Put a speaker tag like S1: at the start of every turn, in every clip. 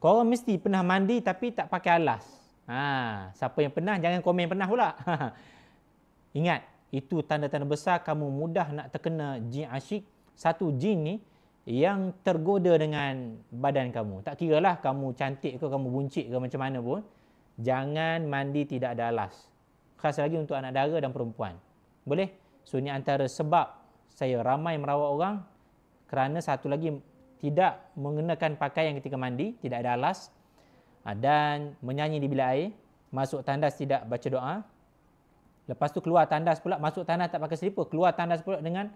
S1: Korang mesti pernah mandi tapi tak pakai alas. Siapa yang pernah, jangan komen pernah pula. Ingat, itu tanda-tanda besar kamu mudah nak terkena jin asyik. Satu jin ni yang tergoda dengan badan kamu. Tak kira lah kamu cantik ke, kamu buncit ke, macam mana pun. Jangan mandi tidak ada alas. Khas lagi untuk anak dara dan perempuan. Boleh? So, ini antara sebab saya ramai merawat orang kerana satu lagi tidak mengenakan pakaian ketika mandi, tidak ada alas, dan menyanyi di bilik air, masuk tandas tidak baca doa. Lepas tu keluar tandas pula, masuk tandas tak pakai selipar, keluar tandas pula dengan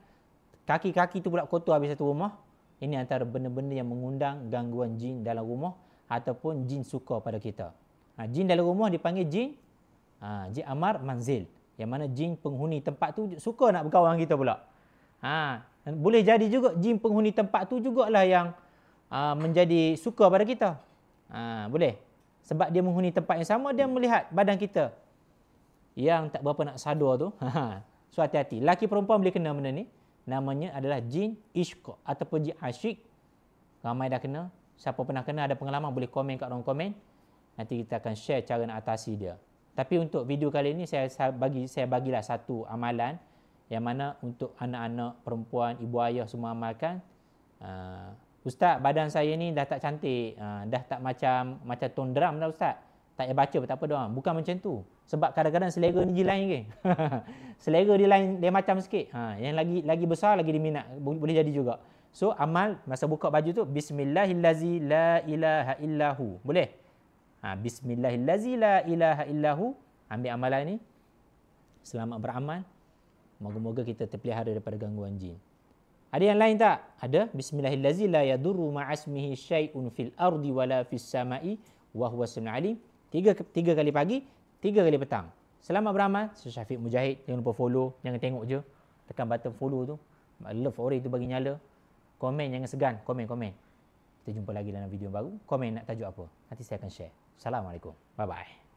S1: kaki-kaki tu pula kotor habis satu rumah. Ini antara benda-benda yang mengundang gangguan jin dalam rumah ataupun jin suka pada kita. Jin dalam rumah dipanggil jin jin amar manzil, yang mana jin penghuni tempat tu suka nak berkawan kita pula. Boleh jadi juga jin penghuni tempat tu jugalah yang menjadi suka pada kita. Boleh. Sebab dia menghuni tempat yang sama, dia melihat badan kita yang tak berapa nak sadar tu. So, hati-hati. Laki perempuan boleh kena benda ni. Namanya adalah jin ishq ataupun jin asyik. Ramai dah kena. Siapa pernah kena, ada pengalaman, boleh komen kat ruang komen. Nanti kita akan share cara nak atasi dia. Tapi untuk video kali ini, saya bagilah satu amalan yang mana untuk anak-anak, perempuan, ibu ayah semua amalkan. Ustaz, badan saya ni dah tak cantik, dah tak macam tone drum dah Ustaz. Tak payah baca, tak apa doa. Bukan macam tu. Sebab kadang-kadang selera ni je lain ke. Selera dia lain, dia macam sikit. Yang lagi besar, lagi diminat. Boleh jadi juga. So, amal masa buka baju tu, Bismillahillazi la ilaha illahu. Boleh? Bismillahillazi la ilaha illahu. Ambil amalan ni. Selamat beramal. Moga-moga kita terpelihara daripada gangguan jin. Ada yang lain tak? Ada. Bismillahillazi la yadurru ma'asmihi syai'un fil ardi wala fis sama'i wa huwa samiul alim. Tiga kali pagi, 3 kali petang. Selamat beramal. Saya Syafiq Mujahid. Jangan lupa follow. Jangan tengok je. Tekan button follow tu. Love orang itu bagi nyala. Komen, jangan segan. Komen. Kita jumpa lagi dalam video baru. Komen nak tajuk apa. Nanti saya akan share. Assalamualaikum. Bye-bye.